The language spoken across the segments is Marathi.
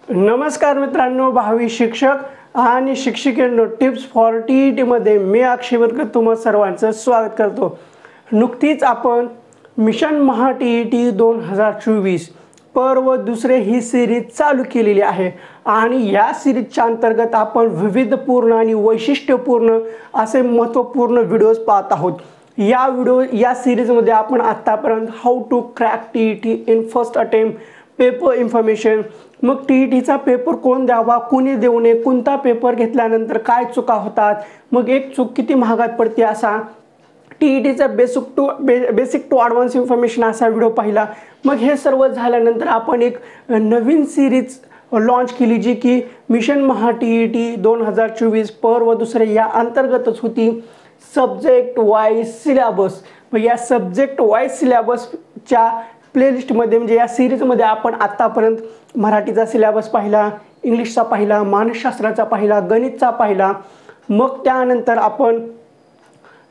नमस्कार मित्रांनो, भावी शिक्षक आणि शिक्षिकेंनो, टिप्स फॉर टीईटी मध्ये मी अक्षय वर्कर तुम्हा सर्वांचं स्वागत करतो। नुकतीच आपण मिशन महा टीईटी 2024 पर्व दुसरे ही सिरीज चालू केलेली आहे आणि या सिरीजच्या अंतर्गत आपण विविधपूर्ण आणि वैशिष्ट्यपूर्ण असे महत्त्वपूर्ण व्हिडिओज पाहत आहोत। या सिरीज मध्ये आपण आतापर्यंत how to crack TET in first attempt, paper information, मग टीईटीचा पेपर कोण द्यावा, कोणी देऊ नये, कोणता पेपर घेतल्यानंतर काय चुका होतात, मग एक चूक किती महागात पडते, असा टीईटीचा बेसिक टू ॲडव्हान्स इन्फॉर्मेशन असा व्हिडिओ पाहिला। मग हे सर्व झाल्यानंतर आपण एक नवीन सिरीज लॉन्च केली जी की मिशन महा टीईटी 2024 पर्व दुसरे या अंतर्गतच होती, सब्जेक्ट वाईज सिलेबस। मग या सब्जेक्ट वाईज सिलेबसच्या प्लेलिस्टमध्ये म्हणजे या सिरीजमध्ये आपण आतापर्यंत मराठीचा सिलेबस पाहिला, इंग्लिशचा पाहिला, मानसशास्त्राचा पाहिला, गणितचा पाहिला, मग त्यानंतर आपण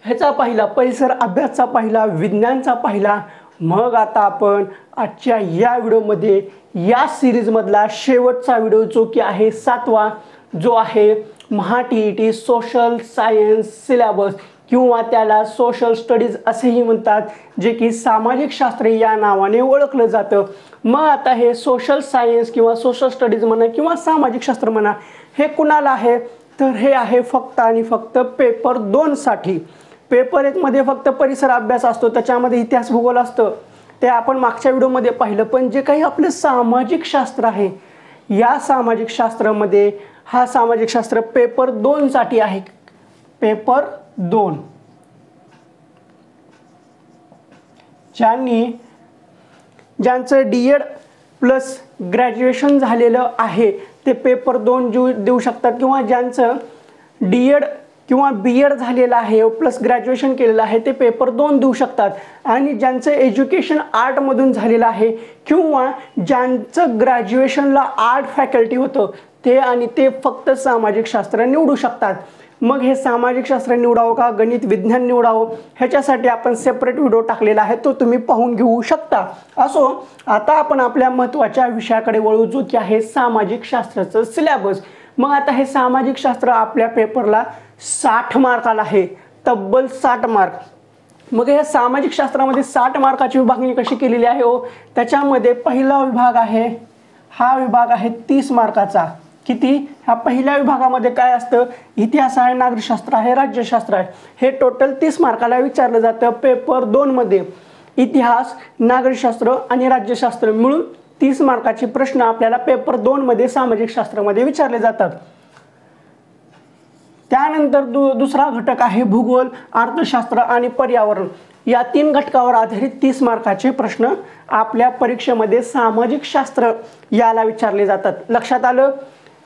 ह्याचा पाहिला, परिसर अभ्यासचा पाहिला, विज्ञानचा पाहिला। मग आता आपण आजच्या या व्हिडिओमध्ये या सिरीजमधला शेवटचा व्हिडिओ जो की आहे 7वा, जो आहे महा टीईटी सोशल सायन्स सिलेबस किंवा त्याला सोशल स्टडीज असेही म्हणतात, जे की सामाजिक शास्त्र या नावाने ओळखलं जातं। मग आता हे सोशल सायन्स किंवा सोशल स्टडीज म्हणा किंवा सामाजिक शास्त्र म्हणा, हे कुणाला आहे, तर हे आहे फक्त आणि फक्त पेपर 2 साठी। पेपर 1 मध्ये फक्त परिसर अभ्यास असतो, त्याच्यामध्ये इतिहास भूगोल असतं, ते आपण मागच्या व्हिडिओमध्ये पाहिलं। पण जे काही आपले सामाजिक शास्त्र आहे, या सामाजिक शास्त्रामध्ये हा सामाजिक शास्त्र पेपर 2 साठी आहे। पेपर 2 ज्यांचं डीएड प्लस ग्रॅज्युएशन झालेलं आहे ते पेपर 2 देऊ शकतात, किंवा ज्यांचं डीएड किंवा बीएड झालेलं आहे प्लस ग्रॅज्युएशन केलेलं आहे ते पेपर 2 देऊ शकतात। आणि ज्यांचं एज्युकेशन आर्टमधून झालेलं आहे किंवा ज्यांचं ग्रॅज्युएशनला आर्ट फॅकल्टी होतं ते फक्त सामाजिक शास्त्र निवडू शकतात। मग हे सामाजिक शास्त्र निवडावं का गणित विज्ञान निवडावं, ह्याच्यासाठी आपण सेपरेट व्हिडिओ टाकलेला आहे, तो तुम्ही पाहून घेऊ शकता। असो, आता आपण आपल्या महत्त्वाच्या विषयाकडे वळू, जो की आहे सामाजिक शास्त्राचं सिलेबस। मग आता हे सामाजिक शास्त्र आपल्या पेपरला 60 मार्काला आहे, तब्बल 60 मार्क। मग हे सामाजिक शास्त्रामध्ये 60 मार्काची विभागणी कशी केलेली आहे हो, त्याच्यामध्ये पहिला विभाग आहे, हा विभाग आहे 30 मार्काचा। किती? ह्या पहिल्या विभागामध्ये काय असतं, इतिहास आहे, नागरिकशास्त्र आहे, राज्यशास्त्र आहे, हे टोटल 30 मार्काला विचारलं जातं। पेपर 2 मध्ये इतिहास, नागरिकशास्त्र आणि राज्यशास्त्र मिळून 30 मार्काचे प्रश्न आपल्याला पेपर 2 मध्ये सामाजिक शास्त्रामध्ये विचारले जातात। त्यानंतर दुसरा घटक आहे भूगोल, अर्थशास्त्र आणि पर्यावरण। या 3 घटकावर आधारित 30 मार्काचे प्रश्न आपल्या परीक्षेमध्ये सामाजिक शास्त्र याला विचारले जातात। लक्षात आलं?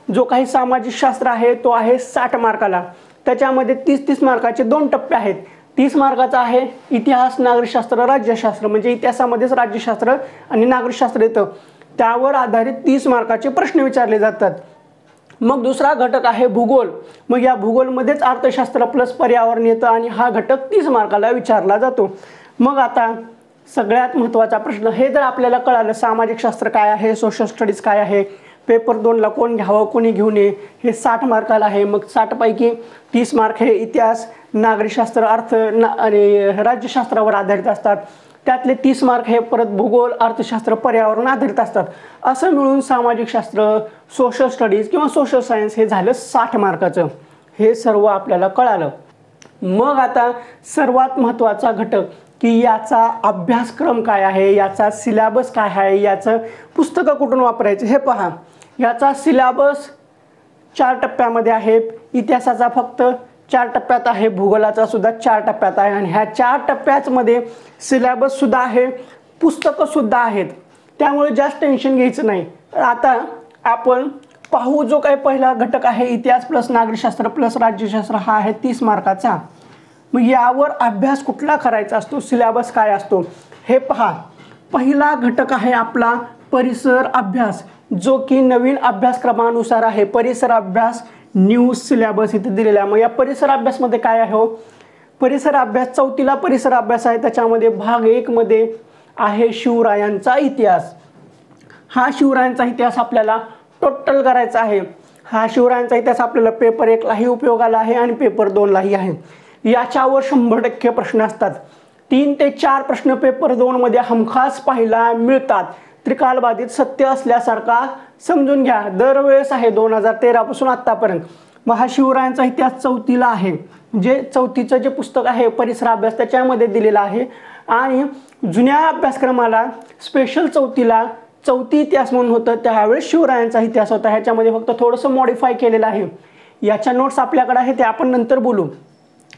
जो काही सामाजिक शास्त्र आहे तो आहे 60 मार्काला, त्याच्यामध्ये 30 मार्काचे 2 टप्पे आहेत। 30 मार्काचा आहे इतिहास, नागरिकशास्त्र, राज्यशास्त्र, म्हणजे इतिहासामध्येच राज्यशास्त्र आणि नागरिकशास्त्र येतं, त्यावर आधारित 30 मार्काचे प्रश्न विचारले जातात। मग दुसरा घटक आहे भूगोल। मग या भूगोलमध्येच अर्थशास्त्र प्लस पर्यावरण येतं आणि हा घटक 30 मार्काला विचारला जातो। मग आता सगळ्यात महत्त्वाचा प्रश्न, हे जर आपल्याला कळालं सामाजिक शास्त्र काय आहे, सोशल स्टडीज काय आहे, पेपर 2 ला कोण घ्यावं कोणी घेऊ नये, हे 60 मार्काला आहे। मग 60 पैकी 30 मार्क हे इतिहास, नागरिकशास्त्र, आणि राज्यशास्त्रावर आधारित असतात, त्यातले 30 मार्क हे परत भूगोल, अर्थशास्त्र, पर्यावरण आधारित असतात। असं मिळून सामाजिक शास्त्र, सोशल स्टडीज किंवा सोशल सायन्स हे झालं 60 मार्काचं। हे सर्व आपल्याला कळालं। मग आता सर्वात महत्त्वाचा घटक की याचा अभ्यासक्रम काय आहे, याचा सिलेबस काय आहे, याचं पुस्तकं कुठून वापरायचं हे पहा। याचा सिलेबस 4 टप्प्यामध्ये आहे, इतिहासाचा फक्त 4 टप्प्यात आहे, भूगोलाचा सुद्धा 4 टप्प्यात आहे, आणि ह्या 4 टप्प्यामध्ये सिलेबस सुद्धा आहे, पुस्तकं सुद्धा आहेत, त्यामुळे जास्त टेन्शन घ्यायचं नाही। आता आपण पाहू, जो काही पहिला घटक आहे इतिहास प्लस नागरिकशास्त्र प्लस राज्यशास्त्र, हा आहे 30 मार्काचा। मग यावर अभ्यास कुठला करायचा असतो, सिलेबस काय असतो हे पहा। पहिला घटक आहे आपला परिसर अभ्यास, जो की नवीन अभ्यासक्रमानुसार आहे। परिसर अभ्यास न्यू सिलेबस इथे दिलेला आहे। मग या परिसर अभ्यासमध्ये काय आहे हो, परिसर अभ्यास 4थीला परिसर अभ्यास आहे, त्याच्यामध्ये भाग 1 मध्ये आहे शिवरायांचा इतिहास। हा शिवरायांचा इतिहास आपल्याला टोटल करायचा आहे। हा शिवरायांचा इतिहास आपल्याला पेपर 1 लाही उपयोगाला आहे आणि पेपर 2 लाही आहे। याच्यावर 100% प्रश्न असतात। 3 ते 4 प्रश्न पेपर 2 मध्ये हमखास पाहायला मिळतात। त्रिकालबाधित सत्य असल्यासारखा समजून घ्या। दरवेळेस आहे 2013 पासून आतापर्यंत। मग हा शिवरायांचा इतिहास 4थीला आहे, म्हणजे 4थीचं जे पुस्तक आहे परिसर अभ्यास त्याच्यामध्ये दिलेला आहे। आणि जुन्या अभ्यासक्रमाला स्पेशल 4थीला 4थी इतिहास म्हणून होतं, त्यावेळेस शिवरायांचा इतिहास होता। ह्याच्यामध्ये फक्त थोडंसं मॉडिफाय केलेलं आहे। याच्या नोट्स आपल्याकडे आहे, ते आपण नंतर बोलू,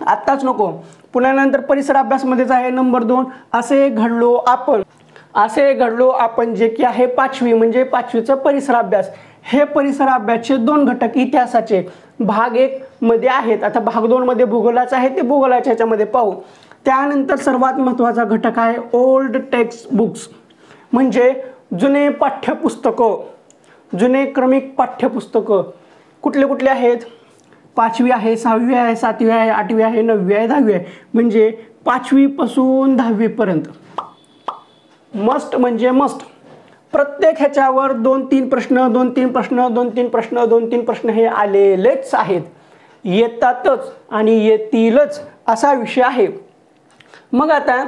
आत्ताच नको। पुन्हा नंतर परिसर अभ्यासमध्येच आहे नंबर 2, असे घडलो आपण। असे घडलो आपण जे की आहे 5वी, म्हणजे 5वीचं परिसर अभ्यास। हे परिसर अभ्यासचे 2 घटक इतिहासाचे भाग 1 मध्ये आहेत। आता भाग 2 मध्ये भूगोलाचं आहे, ते भूगोलाच्या ह्याच्यामध्ये पाहू। त्यानंतर सर्वात महत्त्वाचा घटक आहे ओल्ड टेक्स्ट बुक्स, म्हणजे जुने पाठ्यपुस्तकं। जुने क्रमिक पाठ्यपुस्तकं कुठले कुठले आहेत? 5वी आहे, 6वी आहे, 7वी आहे, 8वी आहे, 9वी आहे, 10वी आहे, म्हणजे 5वी पासून 10वी पर्यंत मस्ट म्हणजे मस्ट। प्रत्येक ह्याच्यावर 2-3 प्रश्न 2-3 प्रश्न 2-3 प्रश्न 2-3 प्रश्न हे आलेलेच आहेत, येतातच आणि येतीलच असा विषय आहे। मग आता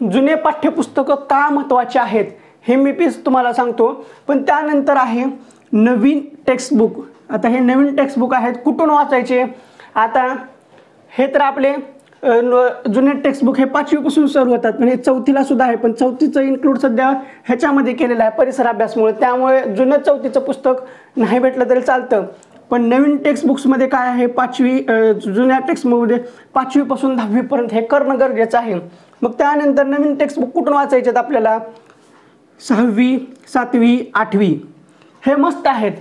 जुने पाठ्यपुस्तकं का महत्त्वाचे आहेत हे मी तुम्हाला सांगतो, पण त्यानंतर आहे नवीन टेक्स्टबुक। आता हे नवीन टेक्स्टबुक आहेत, कुठून वाचायचे? आता हे तर आपले जुने टेक्स्टबुक हे 5वी पासून सुरू होतात, म्हणजे 4थीला सुद्धा आहे, पण 4थीचं इन्क्लूड सध्या ह्याच्यामध्ये केलेलं आहे परिसर अभ्यासमुळे, त्यामुळे जुनं 4थीचं पुस्तक नाही भेटलं तरी चालतं। पण नवीन टेक्स्टबुक्समध्ये काय आहे, 5वी जुन्या टेक्स्टबुकमध्ये 5वी पासून 10वी पर्यंत हे करणं गरजेचं आहे। मग त्यानंतर नवीन टेक्स्टबुक कुठून वाचायचे आहेत आपल्याला? 6वी, 7वी, 8वी हे मस्त आहेत,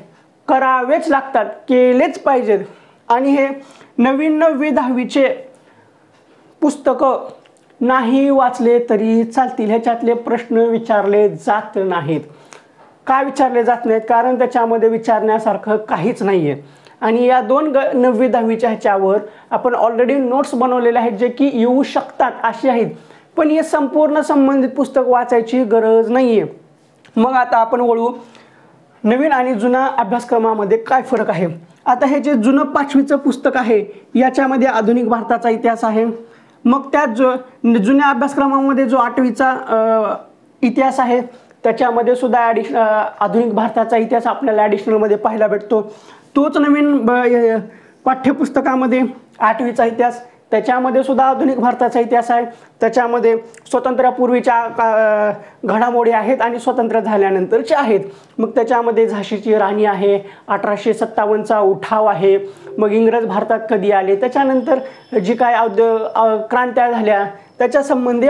करावेच लागतात, केलेच पाहिजेत। आणि हे नवीन 9वी 10वीचे पुस्तकं नाही वाचले तरी चालतील, ह्याच्यातले प्रश्न विचारले जात नाहीत। का विचारले जात नाहीत? कारण त्याच्यामध्ये विचारण्यासारखं काहीच नाही आहे। आणि या 9वी 10वीच्या ह्याच्यावर आपण ऑलरेडी नोट्स बनवलेले आहेत, जे की येऊ शकतात असे आहेत, पण हे संपूर्ण संबंधित पुस्तक वाचायची गरज नाही आहे। मग आता आपण वळू नवीन आणि जुना अभ्यासक्रमामध्ये काय फरक आहे। आता हे जे जुनं 5वीचं पुस्तक आहे याच्यामध्ये आधुनिक भारताचा इतिहास आहे। मग त्यात जुन्या अभ्यासक्रमामध्ये जो 8वीचा इतिहास आहे त्याच्यामध्ये सुद्धा आधुनिक भारताचा इतिहास आपल्याला ॲडिशनलमध्ये पाहायला भेटतो। तोच नवीन पाठ्यपुस्तकामध्ये 8वीचा इतिहास, त्याच्यामध्ये सुद्धा आधुनिक भारताचा इतिहास आहे। त्याच्यामध्ये स्वातंत्र्यापूर्वीच्या घडामोडी आहेत आणि स्वतंत्र झाल्यानंतरच्या आहेत। मग त्याच्यामध्ये झाशीची राणी आहे, 1857चा उठाव आहे, मग इंग्रज भारतात कधी आले, त्याच्यानंतर जी काय क्रांत्या झाल्या त्याच्या संबंधी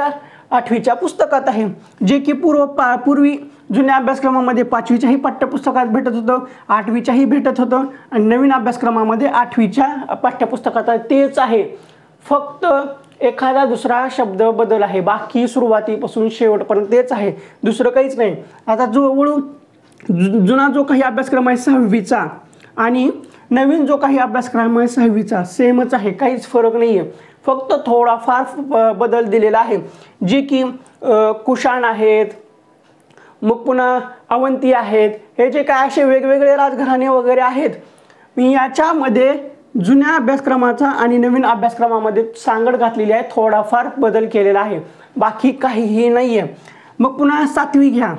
8वीच्या पुस्तकात आहे, जे की पूर्वी जुन्या अभ्यासक्रमामध्ये 5वीच्याही पाठ्यपुस्तकात भेटत होतं, 8वीच्याही भेटत होतं, आणि नवीन अभ्यासक्रमामध्ये 8वीच्या पाठ्यपुस्तकात तेच आहे। फक्त एखादा दुसरा शब्द बदल आहे, बाकी सुरुवातीपासून शेवटपर्यंत तेच आहे, दुसरं काहीच नाही। आता जुना जो काही अभ्यासक्रम आहे 6वीचा आणि नवीन जो काही अभ्यासक्रम आहे 6वीचा सेमच आहे, काहीच फरक नाही आहे, फक्त थोडाफार बदल दिलेला आहे, जे की कुशाण आहेत, मग पुन्हा अवंती आहेत, हे जे काय असे वेगवेगळे राजघराणे वगैरे आहेत, याच्यामध्ये जुन्या अभ्यासक्रमाचा आणि नवीन अभ्यासक्रमामध्ये सांगड घातलेली आहे, थोडाफार बदल केलेला आहे, बाकी काहीही नाही आहे। मग पुन्हा 7वी घ्या,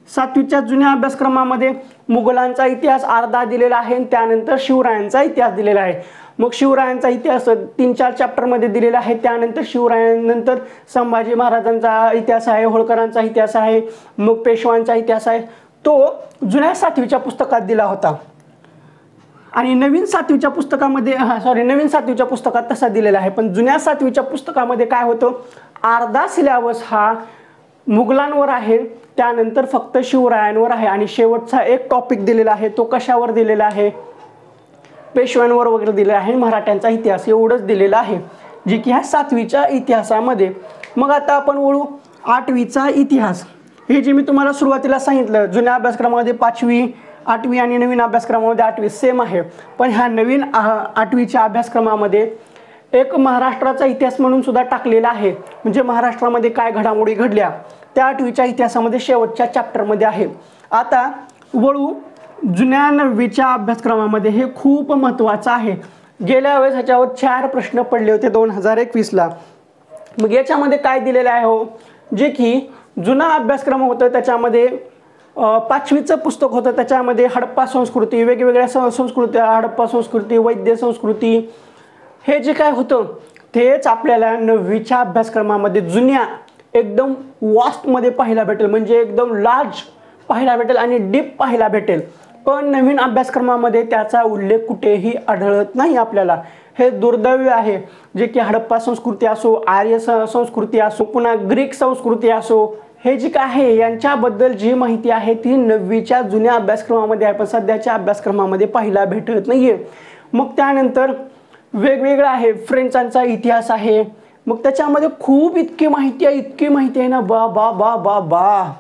7वीच्या जुन्या अभ्यासक्रमामध्ये मुघलांचा इतिहास अर्धा दिलेला आहे, त्यानंतर शिवरायांचा इतिहास दिलेला आहे। मग शिवरायांचा इतिहास 3-4 चॅप्टरमध्ये दिलेला आहे, त्यानंतर शिवरायांनंतर संभाजी महाराजांचा इतिहास आहे, होळकरांचा इतिहास आहे, मग पेशवांचा इतिहास आहे, तो जुन्या 7वीच्या पुस्तकात दिला होता। आणि नवीन 7वीच्या पुस्तकामध्ये नवीन 7वीच्या पुस्तकात तसा दिलेला आहे, पण जुन्या 7वीच्या पुस्तकामध्ये काय होतं, अर्धा सिलेबस हा मुघलांवर आहे, त्यानंतर फक्त शिवरायांवर आहे, आणि शेवटचा एक टॉपिक दिलेला आहे, तो कशावर दिलेला आहे, पेशव्यांवर वगैरे दिलेला आहे, मराठ्यांचा इतिहास एवढंच दिलेलं आहे, जे की ह्या 7वीच्या इतिहासामध्ये। मग आता आपण वळू 8वीचा इतिहास। हे जे मी तुम्हाला सुरुवातीला सांगितलं, जुन्या अभ्यासक्रमामध्ये 5वी 8वी आणि नवीन अभ्यासक्रमामध्ये 8वी सेम आहे, पण ह्या नवीन 8वीच्या अभ्यासक्रमामध्ये एक महाराष्ट्राचा इतिहास म्हणून सुद्धा टाकलेला आहे, म्हणजे महाराष्ट्रामध्ये काय घडामोडी घडल्या त्या 8वीच्या इतिहासामध्ये शेवटच्या चॅप्टरमध्ये आहे। आता वळू जुन्या 9वीच्या अभ्यासक्रमामध्ये हे खूप महत्त्वाचं आहे। गेल्या वेळेस ह्याच्यावर 4 प्रश्न पडले होते 2021ला। मग याच्यामध्ये काय दिलेलं आहे हो, जे की जुना अभ्यासक्रम होता त्याच्यामध्ये 5वीचं पुस्तक होतं, त्याच्यामध्ये हडप्पा संस्कृती, वेगवेगळ्या संस्कृत्या, हडप्पा संस्कृती, वैद्य संस्कृती, हे जे काय होतं तेच आपल्याला 9वीच्या अभ्यासक्रमामध्ये जुन्या एकदम वास्टमध्ये पाहायला भेटेल, म्हणजे एकदम लार्ज पाहायला भेटेल आणि डीप पाहायला भेटेल। पण नवीन अभ्यासक्रमामध्ये त्याचा उल्लेख कुठेही आढळत नाही आपल्याला। हे दुर्दैव आहे, जे की हडप्पा संस्कृती असो, आर्य संस्कृती असो, पुन्हा ग्रीक संस्कृती असो, हे जे काय आहे यांच्याबद्दल जी माहिती आहे ती 9वीच्या जुन्या अभ्यासक्रमामध्ये आहे, पण सध्याच्या अभ्यासक्रमामध्ये पाहायला भेटत नाहीये। मग त्यानंतर वेगवेगळं आहे, फ्रेंचांचा इतिहास आहे, मग त्याच्यामध्ये खूप इतकी माहिती आहे ना, बा बा बा बा बा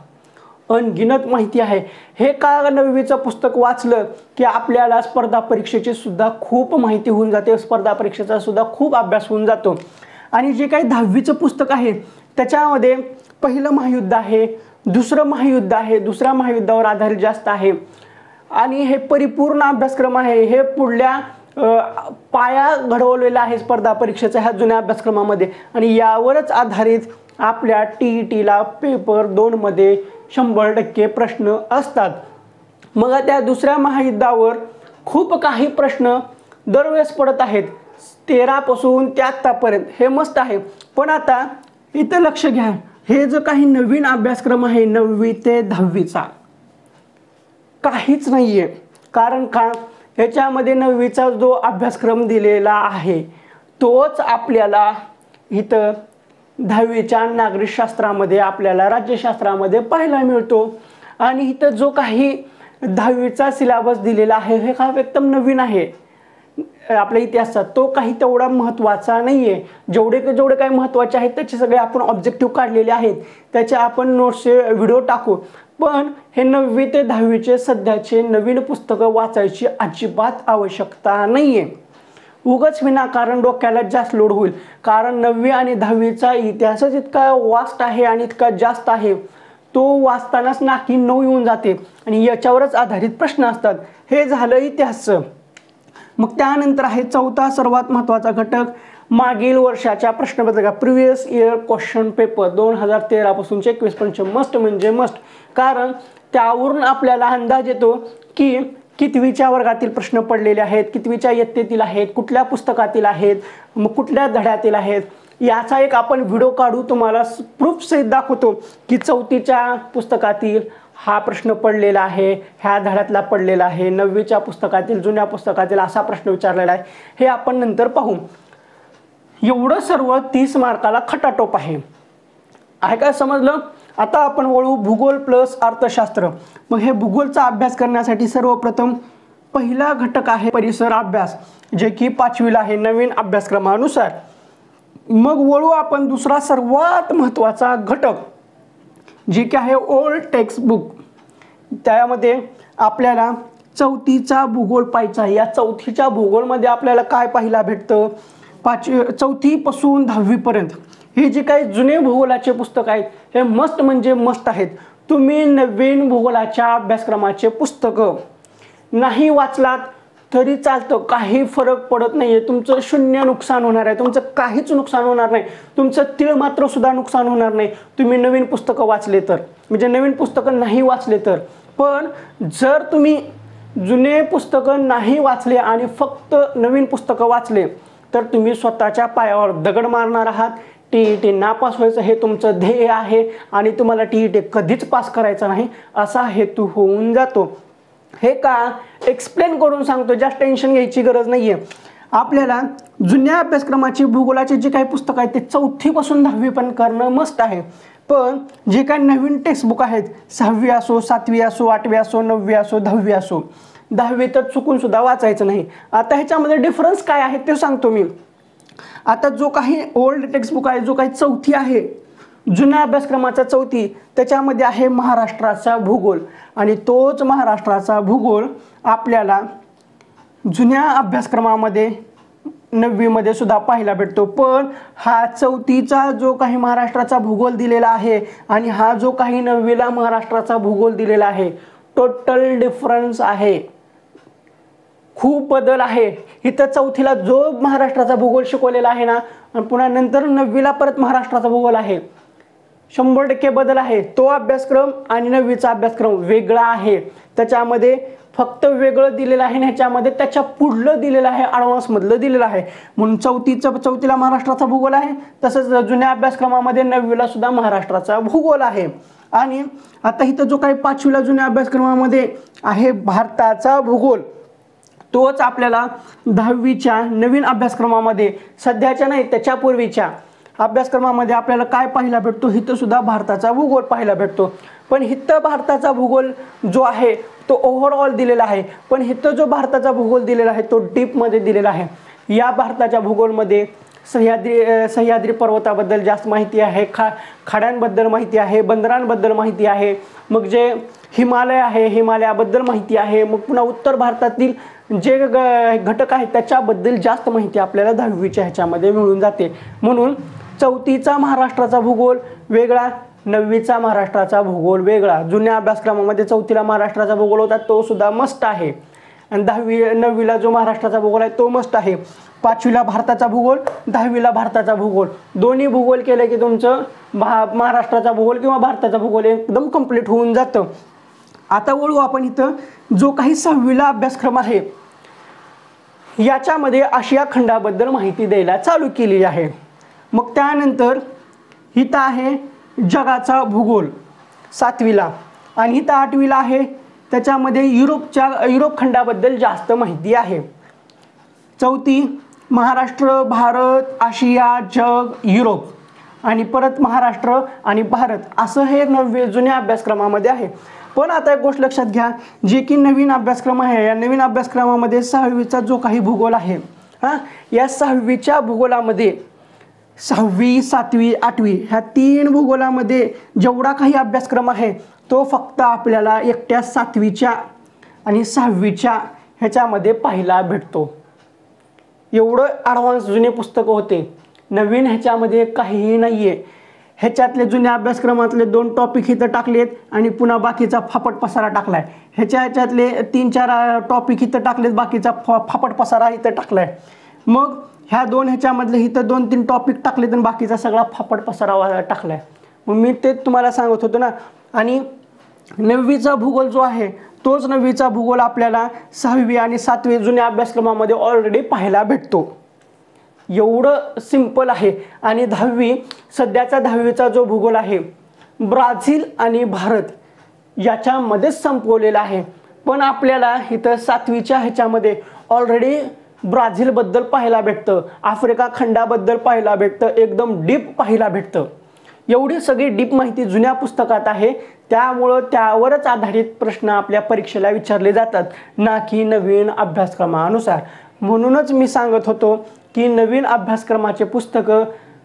अनगिनत माहिती आहे। हे का 9वीचं पुस्तक वाचलं की आपल्याला स्पर्धा परीक्षेची सुद्धा खूप माहिती होऊन जाते, स्पर्धा परीक्षेचा सुद्धा खूप अभ्यास होऊन जातो। आणि जे काही 10वीचं पुस्तक आहे त्याच्यामध्ये पहिलं महायुद्ध आहे, दुसरं महायुद्ध आहे, दुसऱ्या महायुद्धावर आधारित जास्त आहे आणि हे परिपूर्ण अभ्यासक्रम आहे। हे पुढल्या पाया घडवलेला आहे स्पर्धा परीक्षेचा ह्या जुन्या अभ्यासक्रमामध्ये आणि यावरच आधारित आपल्या TETला पेपर 2 मध्ये 100% प्रश्न असतात। मग त्या दुसऱ्या महायुद्धावर खूप काही प्रश्न दरवेळेस पडत आहेत, 13 पासून ते आतापर्यंत, हे मस्त आहे। पण आता इथे लक्ष घ्या, हे जो काही नवीन अभ्यासक्रम आहे 9वी ते 10वीचा काहीच नाहीये। कारण का, याच्यामध्ये 9वीचा जो अभ्यासक्रम दिलेला आहे तोच आपल्याला इथं 10वीच्या नागरिकशास्त्रामध्ये आपल्याला राज्यशास्त्रामध्ये पाहायला मिळतो। आणि इथं जो काही 10वीचा सिलेबस दिलेला आहे हे हा एकदम नवीन आहे आपल्या इतिहासात, तो काही तेवढा महत्त्वाचा नाही आहे। जेवढे काही महत्त्वाचे आहेत त्याचे सगळे आपण ऑब्जेक्टिव्ह काढलेले आहेत, त्याचे आपण नोट्सचे व्हिडिओ टाकू। पण हे 9वी ते 10वीचे सध्याचे नवीन पुस्तकं वाचायची अजिबात आवश्यकता नाही आहे। उगाच विनाकारण डोक्याला जास्त लोड होईल, कारण 9वी आणि 10वीचा इतिहासच इतका वास्ट आहे आणि इतका जास्त आहे, तो वाचतानाच नाकी नऊ येऊन जाते आणि याच्यावरच आधारित प्रश्न असतात। हे झालं इतिहासचं। मग त्यानंतर आहे चौथा सर्वात महत्त्वाचा घटक, मागील वर्षाच्या प्रश्नपत्रिका, प्रिव्हियस इयर क्वेश्चन पेपर 2013 पासून 21 पर्यंत मस्ट म्हणजे मस्ट। कारण त्यावरून आपल्याला अंदाज येतो की कितवीच्या वर्गातील प्रश्न पडलेले आहेत, कितवीच्या इयत्तेतील आहेत, कुठल्या पुस्तकातील आहेत, मग कुठल्या धड्यातील आहेत। याचा एक आपण व्हिडिओ काढू, तुम्हाला प्रूफ सहित दाखवतो की 4थीच्या पुस्तकातील हा प्रश्न पडलेला आहे, ह्या धड्यातला पडलेला आहे, 9वीच्या पुस्तकातील जुन्या पुस्तकातील असा प्रश्न विचारलेला आहे, हे आपण नंतर पाहू। एवढं सर्व 30 मार्काला खटाटोप आहे काय समजलं? आता आपण वळू भूगोल प्लस अर्थशास्त्र। मग हे भूगोलचा अभ्यास करण्यासाठी सर्वप्रथम पहिला घटक आहे परिसर अभ्यास, जे की 5वीला आहे नवीन अभ्यासक्रमानुसार। मग वळू आपण दुसरा सर्वात महत्त्वाचा घटक, जे की आहे ओल्ड टेक्स्ट बुक। त्यामध्ये आपल्याला 4थीचा भूगोल पाहायचा आहे। या 4थीच्या भूगोलमध्ये आपल्याला काय पाहायला भेटतं, 4थी पासून 10वी पर्यंत हे जे काही जुने भूगोलाचे पुस्तक आहेत हे मस्ट म्हणजे मस्ट आहेत। तुम्ही नवीन भूगोलाच्या अभ्यासक्रमाचे पुस्तकं नाही वाचलात तरी चालतं, काही फरक पडत नाही आहे। तुमचं शून्य नुकसान होणार आहे, तुमचं काहीच नुकसान होणार नाही, तुमचं तीळ मात्र सुद्धा नुकसान होणार नाही तुम्ही नवीन पुस्तकं वाचले तर, म्हणजे नवीन पुस्तकं नाही वाचले तर। पण जर तुम्ही जुने पुस्तकं नाही वाचले आणि फक्त नवीन पुस्तकं वाचले तर तुम्ही स्वतःच्या पायावर दगड मारणार आहात। TET नापास व्हायचं हे तुमचं ध्येय आहे आणि तुम्हाला TET कधीच पास करायचा नाही असा हेतू होऊन जातो। हे का एक्सप्लेन करून सांगतो, जास्त टेन्शन घ्यायची गरज नाही आहे। आपल्याला जुन्या अभ्यासक्रमाची भूगोलाचे जे काही पुस्तक आहेत ते 4थी पासून 10वी पण करणं मस्ट आहे। पण जे काही नवीन टेक्स्ट बुक आहेत, 6वी असो, 7वी असो, 8वी असो, 9वी असो, 10वी असो, 10वी तर चुकून सुद्धा वाचायचं नाही। आता ह्याच्यामध्ये डिफरन्स काय आहे ते सांगतो मी। आता जो काही ओल्ड टेक्स्ट बुक आहे, जो काही 4थी आहे, जुन्या अभ्यासक्रमाचा 4थी, त्याच्यामध्ये आहे महाराष्ट्राचा भूगोल आणि तोच महाराष्ट्राचा भूगोल आपल्याला जुन्या अभ्यासक्रमामध्ये 9वी मध्ये सुद्धा पाहायला भेटतो। पण हा 4थीचा जो काही महाराष्ट्राचा भूगोल दिलेला आहे आणि हा जो काही 9वीला महाराष्ट्राचा भूगोल दिलेला आहे टोटल डिफरन्स आहे, खूप बदल आहे. इथं चौथीला जो महाराष्ट्राचा भूगोल शिकवलेला आहे ना, आणि पुन्हा नंतर 9वीला परत महाराष्ट्राचा भूगोल आहे, 100% बदल आहे. तो अभ्यासक्रम आणि 9वीचा अभ्यासक्रम वेगळा आहे. त्याच्यामध्ये फक्त वेगळं दिलेलं आहे, ह्याच्यामध्ये त्याच्या पुढलं दिलेलं आहे, ॲडव्हान्समधलं दिलेलं आहे. म्हणून चौथीला महाराष्ट्राचा भूगोल आहे, तसंच जुन्या अभ्यासक्रमामध्ये 9वीला सुद्धा महाराष्ट्राचा भूगोल आहे. आणि आता इथं जो काही 5वीला जुन्या अभ्यासक्रमामध्ये आहे भारताचा भूगोल, तोच आपल्याला 10वीच्या नवीन अभ्यासक्रमामध्ये, सध्याच्या नाही त्याच्यापूर्वीच्या अभ्यासक्रमामध्ये आपल्याला काय पाहायला भेटतो, इथं सुद्धा भारताचा भूगोल पाहायला भेटतो. पण इथं भारताचा भूगोल जो आहे तो ओव्हरऑल दिलेला आहे, पण इथं जो भारताचा भूगोल दिलेला आहे तो डीपमध्ये दिलेला आहे. या भारताच्या भूगोलमध्ये सह्याद्री पर्वताबद्दल जास्त माहिती आहे, खाड्यांबद्दल माहिती आहे, बंदरांबद्दल माहिती आहे, मग जे हिमालय आहे हिमालयाबद्दल माहिती आहे, मग पुन्हा उत्तर भारतातील जे घटक आहेत त्याच्याबद्दल जास्त माहिती आपल्याला 10वीच्या ह्याच्यामध्ये मिळून जाते. म्हणून चौथीचा महाराष्ट्राचा भूगोल वेगळा, 9वीचा महाराष्ट्राचा भूगोल वेगळा. जुन्या अभ्यासक्रमामध्ये चौथीला महाराष्ट्राचा भूगोल होता तो सुद्धा मस्त आहे, आणि 9वीला जो महाराष्ट्राचा भूगोल आहे तो मस्त आहे. 5वीला भारताचा भूगोल, 10वीला भारताचा भूगोल, दोन्ही भूगोल केले की तुमचं महाराष्ट्राचा भूगोल किंवा भारताचा भूगोल एकदम कंप्लीट होऊन जातं. आता वळू आपण इथं जो काही 6वीला अभ्यासक्रम आहे याच्यामध्ये आशिया खंडाबद्दल माहिती द्यायला चालू केली आहे. मग त्यानंतर इथं आहे जगाचा भूगोल 7वीला, आणि इथं 8वीला आहे त्याच्यामध्ये युरोप खंडाबद्दल जास्त माहिती आहे. चौथी महाराष्ट्र, भारत, आशिया, जग, युरोप, आणि परत महाराष्ट्र आणि भारत असं हे जुन्या अभ्यासक्रमामध्ये आहे. पण आता एक गोष्ट लक्षात घ्या, जे की नवीन अभ्यासक्रम आहे, या नवीन अभ्यासक्रमामध्ये 6वीचा जो काही भूगोल आहे, या 6वीच्या भूगोलामध्ये 6वी, 7वी, 8वी ह्या 3 भूगोलामध्ये जेवढा काही अभ्यासक्रम आहे तो फक्त आपल्याला एकट्या 7वीच्या आणि 6वीच्या ह्याच्यामध्ये पाहायला भेटतो. एवढं ॲडव्हान्स जुने पुस्तकं होते. नवीन ह्याच्यामध्ये काहीही नाही आहे. ह्याच्यातले जुन्या अभ्यासक्रमातले 2 टॉपिक इथं टाकलेत आणि पुन्हा बाकीचा फापट पसारा टाकला आहे. ह्याच्यातले 3-4 टॉपिक इथं टाकलेत, बाकीचा फापट पसारा इथं टाकला आहे. मग ह्या 2 ह्याच्यामधले इथं 2-3 टॉपिक टाकलेत आणि बाकीचा सगळा फापट पसारा टाकला आहे. मग मी ते तुम्हाला सांगत होतो ना. आणि 9वीचा भूगोल जो आहे तोच 9वीचा भूगोल आपल्याला 6वी आणि 7वी जुन्या अभ्यासक्रमामध्ये ऑलरेडी पाहायला भेटतो. एवढं सिंपल आहे. आणि 10वी, सध्याचा 10वीचा जो भूगोल आहे ब्राझील आणि भारत याच्यामध्येच संपवलेला आहे. पण आपल्याला इथं 7वीच्या ह्याच्यामध्ये ऑलरेडी ब्राझीलबद्दल पाहायला भेटतं, आफ्रिका खंडाबद्दल पाहायला भेटतं, एकदम डीप पाहायला भेटतं. एवढी सगळी डीप माहिती जुन्या पुस्तकात आहे, त्यामुळं त्यावरच आधारित प्रश्न आपल्या परीक्षेला विचारले जातात, ना की नवीन अभ्यासक्रमानुसार. म्हणूनच मी सांगत होतो की नवीन अभ्यासक्रमाचे पुस्तकं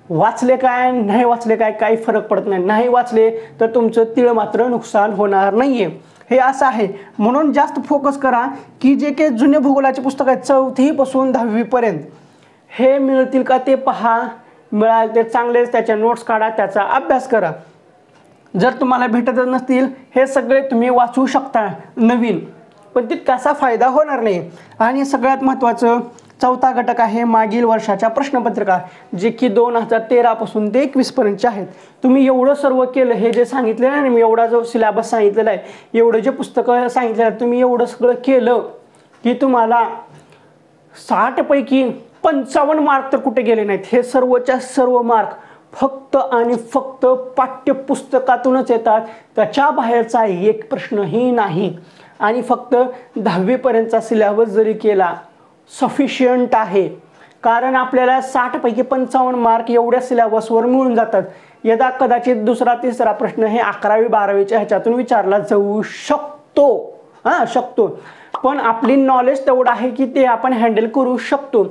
वाचले काय नाही वाचले काय काही फरक पडत नाही. नाही वाचले तर तुमचं तिळ मात्र नुकसान होणार नाही आहे, हे असं आहे. म्हणून जास्त फोकस करा की जे काही जुने भूगोलाचे पुस्तक आहेत 4थीपासून 10वीपर्यंत हे मिळतील का ते पहा. मिळाले ते चांगलेच, त्याच्या नोट्स काढा, त्याचा अभ्यास करा. जर तुम्हाला भेटतच नसतील हे सगळे तुम्ही वाचू शकता नवीन, पण तितकासा फायदा होणार नाही. आणि सगळ्यात महत्त्वाचं 4था घटक आहे मागील वर्षाच्या प्रश्नपत्रिका, जे की 2013 पासून ते 21 पर्यंतचे आहेत. तुम्ही एवढं सर्व केलं, हे जे सांगितलेलं आहे मी, एवढा जो सिलेबस सांगितलेला आहे, एवढं जे पुस्तकं सांगितलेलं आहे, तुम्ही एवढं सगळं केलं की तुम्हाला 60 पैकी 55 मार्क तर कुठे गेले नाहीत. हे सर्वच्या सर्व मार्क फक्त आणि फक्त पाठ्यपुस्तकातूनच येतात, त्याच्या बाहेरचा एक प्रश्नही नाही. आणि फक्त 10वीपर्यंतचा सिलेबस जरी केला सफिशियंट आहे, कारण आपल्याला 60 पैकी 55 मार्क एवढ्या सिलेबसवर मिळून जातात. यदा कदाचित 2रा-3रा प्रश्न हे 11वी-12वीच्या ह्याच्यातून विचारला जाऊ शकतो. पण आपली नॉलेज तेवढं आहे की ते आपण हँडल करू शकतो.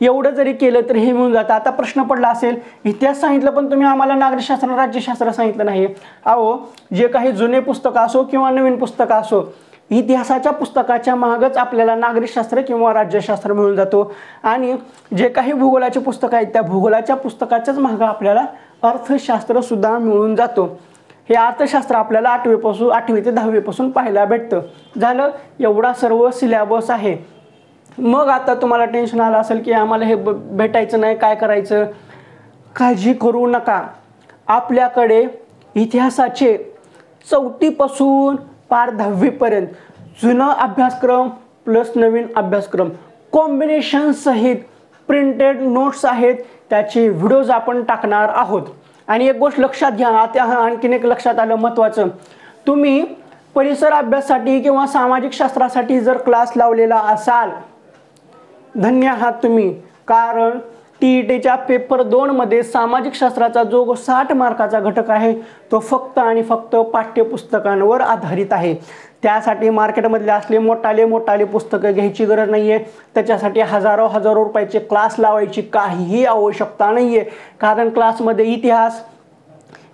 एवढं जरी केलं तर हे मिळून जातं. आता प्रश्न पडला असेल इतिहास सांगितलं पण तुम्ही आम्हाला नागरिकशास्त्र राज्यशास्त्र सांगितलं नाही. अहो, जे काही जुने पुस्तकं असो किंवा नवीन पुस्तकं असो, इतिहासाच्या पुस्तकाच्या मागच आपल्याला नागरिकशास्त्र किंवा राज्यशास्त्र मिळून जातो. आणि जे काही भूगोलाचे पुस्तकं आहेत त्या भूगोलाच्या पुस्तकाच्याच मागं आपल्याला अर्थशास्त्र सुद्धा मिळून जातो. हे अर्थशास्त्र आपल्याला 8वी ते 10वी पासून पाहायला भेटतं. झालं, एवढा सर्व सिलेबस आहे. मग आता तुम्हाला टेन्शन आलं असेल की आम्हाला हे भेटायचं नाही, काय करायचं? काळजी करू नका. आपल्याकडे इतिहासाचे 4थी पासून पार 10वी पर्यंत जुना अभ्यासक्रम प्लस नवीन अभ्यासक्रम कॉम्बिनेशन सहित प्रिंटेड नोट्स आहेत. त्याचे व्हिडिओज आपण टाकणार आहोत. आणि एक गोष्ट लक्षात घ्या, आता आणखीन एक लक्षात आलं महत्त्वाचं, तुम्ही परिसर अभ्यासासाठी किंवा सामाजिक शास्त्रासाठी जर क्लास लावलेला असाल, धन्य आहात तुम्ही. कारण TETच्या पेपर 2 मध्ये सामाजिक शास्त्राचा जो 60 मार्काचा घटक आहे तो फक्त आणि फक्त पाठ्यपुस्तकांवर आधारित आहे. त्यासाठी मार्केटमधले असले मोठाले पुस्तकं घ्यायची गरज नाही आहे. त्याच्यासाठी हजारो रुपयाचे क्लास लावायची काहीही आवश्यकता नाही आहे. कारण क्लासमध्ये इतिहास,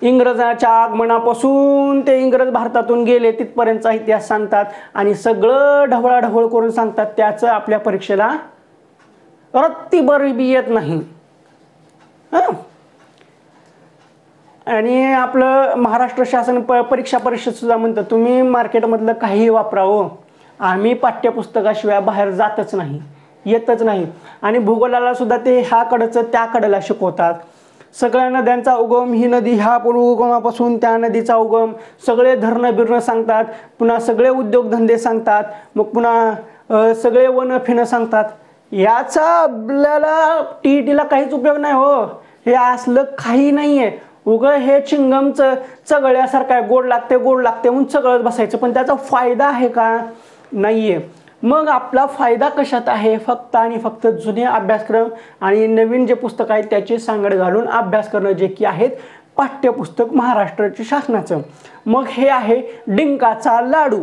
इंग्रजांच्या आगमनापासून ते इंग्रज भारतातून गेले तिथपर्यंतचा इतिहास सांगतात आणि सगळं ढवळाढवळ करून सांगतात. त्याचं आपल्या परीक्षेला रत्तीभर बी येत नाही. आणि आपलं महाराष्ट्र शासन परीक्षा परिषद सुद्धा म्हणतं तुम्ही मार्केटमधलं काहीही वापरावं, आम्ही पाठ्यपुस्तकाशिवाय बाहेर जातच नाही, येतच नाही. आणि भूगोलाला सुद्धा ते ह्या कडचं त्या कडेला शिकवतात. सगळ्या नद्यांचा उगम, ही नदी ह्या उगमापासून त्या नदीचा उगम, सगळे धरणं बिरणं सांगतात. पुन्हा सगळे उद्योगधंदे सांगतात. मग पुन्हा सगळे वन फिणं सांगतात. याचा आपल्याला TETला काहीच उपयोग नाही हो. हे असलं काही नाही आहे. उगं हे चिंगमचं चगळ्यासारखं आहे, गोड लागते म्हणून चगळत बसायचं, पण त्याचा फायदा आहे का? नाही आहे. मग आपला फायदा कशात आहे? फक्त आणि फक्त जुने अभ्यासक्रम आणि नवीन जे पुस्तक आहेत त्याची सांगड घालून अभ्यास करणं, जे की आहेत पाठ्यपुस्तक महाराष्ट्राच्या शासनाचं. मग हे आहे डिंकाचा लाडू.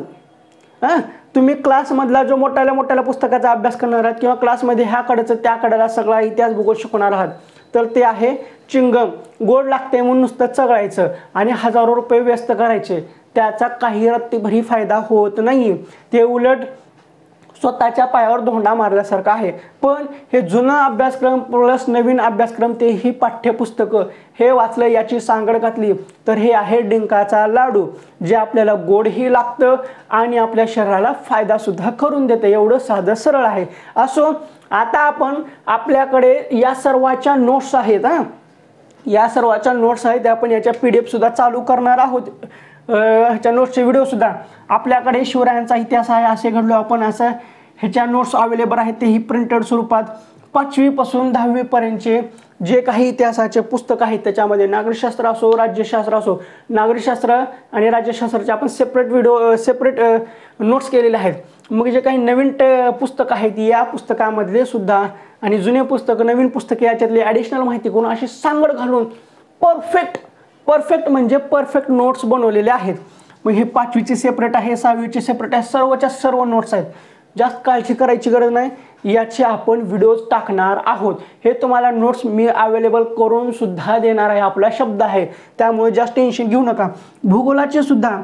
तुम्ही क्लासमधला जो मोठ्या पुस्तकाचा अभ्यास करणार आहात किंवा क्लासमध्ये ह्या कडेचं त्या कडेला सगळा इतिहास भूगोल शिकवणार आहात, तर ते आहे चिंगम. गोड लागते म्हणून नुसतं चगळायचं आणि हजारो रुपये व्यस्त करायचे. त्याचा काही रत्तीभरी फायदा होत नाही. ते उलट स्वतःच्या पायावर धोंडा मारल्यासारखं आहे. पण हे जुना अभ्यासक्रम प्लस नवीन अभ्यासक्रम, तेही पाठ्यपुस्तकं हे वाचलं, याची सांगड घातली तर हे आहे डिंकाचा लाडू, जे आपल्याला गोडही लागतं आणि आपल्या शरीराला फायदा सुद्धा करून देतं. एवढं साधं सरळ आहे. असो, आता आपण आपल्याकडे या सर्वाच्या नोट्स आहेत. या सर्वाच्या नोट्स आहेत, आपण याच्या PDF सुद्धा चालू करणार आहोत. ह्याच्या नोट्सचे व्हिडिओसुद्धा आपल्याकडे शिवरायांचा इतिहास आहे, असे घडलो आपण, असं ह्याच्या नोट्स अवेलेबल आहेत. तेही प्रिंटेड स्वरूपात 5वी पासून 10वी पर्यंतचे जे काही इतिहासाचे पुस्तक आहेत त्याच्यामध्ये नागरिकशास्त्र असो, राज्यशास्त्र असो, नागरिकशास्त्र आणि राज्यशास्त्राचे आपण सेपरेट नोट्स केलेले आहेत. मग जे काही नवीन पुस्तक आहेत या पुस्तकामधले सुद्धा आणि जुने पुस्तकं, नवीन पुस्तके याच्यातली ॲडिशनल माहिती करून अशी सांगड घालून परफेक्ट म्हणजे परफेक्ट नोट्स बनवलेले आहेत. मग हे 5वीचे सेपरेट आहे, 6वीचे सेपरेट आहे, सर्वच्या सर्व नोट्स आहेत. जास्त काळजी करायची गरज नाही. याचे आपण व्हिडिओज टाकणार आहोत. हे तुम्हाला नोट्स मी अवेलेबल करून सुद्धा देणार आहे, आपला शब्द आहे. त्यामुळे जास्त टेन्शन घेऊ नका. भूगोलाचे सुद्धा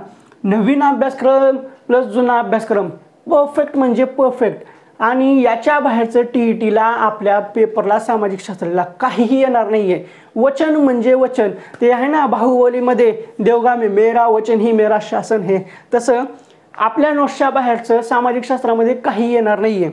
नवीन अभ्यासक्रम प्लस जुना अभ्यासक्रम परफेक्ट म्हणजे परफेक्ट. आणि याच्या बाहेरचं TETला आपल्या पेपरला सामाजिक शास्त्राला काहीही येणार नाही आहे. वचन म्हणजे वचन. ते आहे ना बाहुबलीमध्ये देवगामी, मेरा वचन ही मेरा शासन हे, तसं आपल्या नोट्सच्या बाहेरचं सामाजिक शास्त्रामध्ये काही येणार नाही आहे.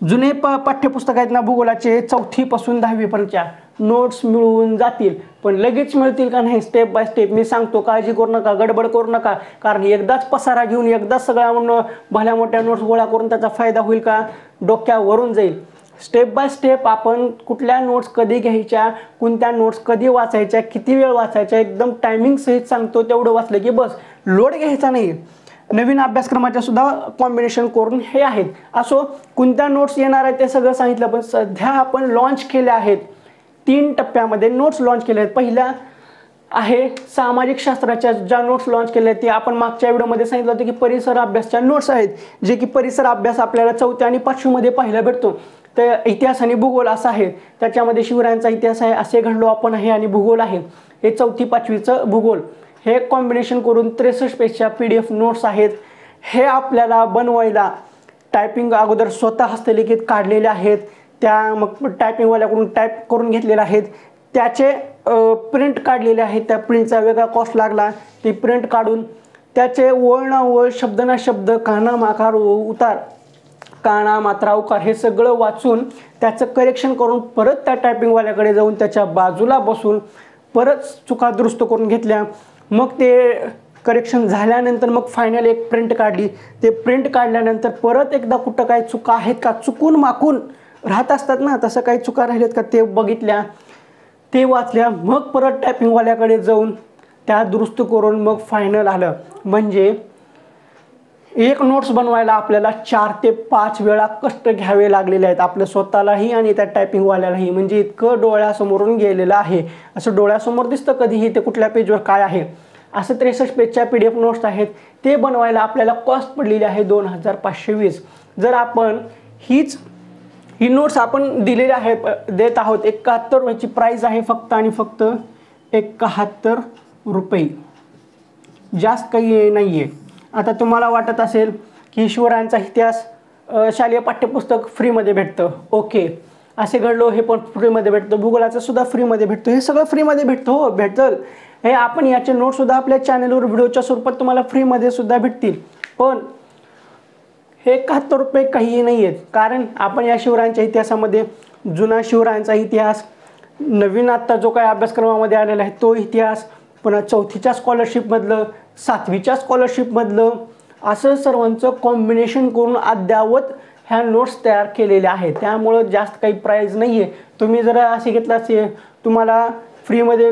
जुने पाठ्यपुस्तक आहेत ना भूगोलाचे, 4थी पासून 10वी पर्यंतच्या नोट्स मिळून जातील. पण लगेच मिळतील का नाही, स्टेप बाय स्टेप मी सांगतो. काळजी करू नका, गडबड करू नका. कारण एकदाच पसारा घेऊन एकदाच सगळ्या भल्या मोठ्या नोट्स गोळा करून त्याचा फायदा होईल का? डोक्यावरून जाईल. स्टेप बाय स्टेप आपण कुठल्या नोट्स कधी घ्यायच्या, कोणत्या नोट्स कधी वाचायच्या, किती वेळ वाचायच्या, एकदम टायमिंग सहित सांगतो. तेवढं वाचलं की बस, लोड घ्यायचा नाही. नवीन अभ्यासक्रमाच्या सुद्धा कॉम्बिनेशन करून हे आहेत. असो, कोणत्या नोट्स येणार आहेत ते सगळं सांगितलं. पण सध्या आपण लॉन्च केले आहेत 3 टप्प्यामध्ये नोट्स लॉन्च केले आहेत. पहिला आहे सामाजिक शास्त्राच्या ज्या नोट्स लॉन्च केल्या आहेत ते आपण मागच्या व्हिडिओमध्ये सांगितलं होतं की परिसर अभ्यासच्या नोट्स आहेत, जे की परिसर अभ्यास आपल्याला 4थी आणि 5वीमध्ये पाहायला भेटतो. तर इतिहास आणि भूगोल असा आहे. त्याच्यामध्ये शिवरायांचा इतिहास आहे, असे घडलो आपण आहे, आणि भूगोल आहे. हे 4थी 5वीचं भूगोल हे कॉम्बिनेशन करून 63 पेजच्या PDF नोट्स आहेत. हे आपल्याला बनवायला टायपिंग अगोदर स्वतः हस्तलिखित काढलेले आहेत. त्या मग टायपिंगवाल्याकडून टाईप करून घेतलेले आहेत. त्याचे प्रिंट काढलेले आहेत, त्या प्रिंटचा वेगळा कॉस्ट लागला, ती प्रिंट काढून त्याचे वळ ना वळ शब्द ना शब्द काना माकार उतार काना मात्रा उकार हे सगळं वाचून त्याचं करेक्शन करून परत त्या टायपिंगवाल्याकडे जाऊन त्याच्या बाजूला बसून परत चुका दुरुस्त करून घेतल्या। मग ते करेक्शन झाल्यानंतर मग फायनल एक प्रिंट काढली, ते प्रिंट काढल्यानंतर परत एकदा कुठं काही चुका आहेत का, चुकून माकून राहत असतात ना, तसं काही चुका राहिल्यात का ते बघितल्या, ते वाचल्या, मग परत टायपिंगवाल्याकडे जाऊन त्या दुरुस्त करून मग फायनल आलं। म्हणजे एक नोट्स बनवायला आपल्याला 4 ते 5 वेळा कष्ट घ्यावे लागलेले आहेत, आपल्या स्वतःलाही आणि त्या टायपिंगवाल्यालाही। म्हणजे इतकं डोळ्यासमोरून गेलेलं आहे, असं डोळ्यासमोर दिसतं कधीही ते कुठल्या पेजवर काय आहे। असं 63 पेजच्या PDF नोट्स आहेत, ते बनवायला आपल्याला कॉस्ट पडलेली आहे 2520। जर आपण ही नोट्स आपण दिलेली आहे देत आहोत, 71 रुपयाची प्राईस आहे फक्त आणि फक्त 71 रुपये, जास्त काही नाही आहे। आता तुम्हाला वाटत असेल की शिवरायांचा इतिहास शालेय पाठ्यपुस्तक फ्रीमध्ये भेटतं, ओके, असे घडलो हे पण फ्रीमध्ये भेटतं, भूगोलाचं सुद्धा फ्रीमध्ये भेटतं, हे सगळं फ्रीमध्ये भेटतं, हो भेटल। हे आपण याचे नोट्ससुद्धा आपल्या चॅनलवर व्हिडिओच्या स्वरूपात तुम्हाला फ्रीमध्ये सुद्धा भेटतील। पण हे 71 रुपये काही नाही आहेत, कारण आपण या शिवरायांच्या इतिहासामध्ये जुना शिवरायांचा इतिहास, नवीन आत्ता जो काही अभ्यासक्रमामध्ये आलेला आहे तो इतिहास, पुन्हा 4थीच्या स्कॉलरशिपमधलं, 7वीच्या स्कॉलरशिपमधलं, असं सर्वांचं कॉम्बिनेशन करून अद्यावत ह्या नोट्स तयार केलेल्या आहेत। त्यामुळं जास्त काही प्राईज नाही आहे। तुम्ही जर असे घेतलं असेल, तुम्हाला फ्रीमध्ये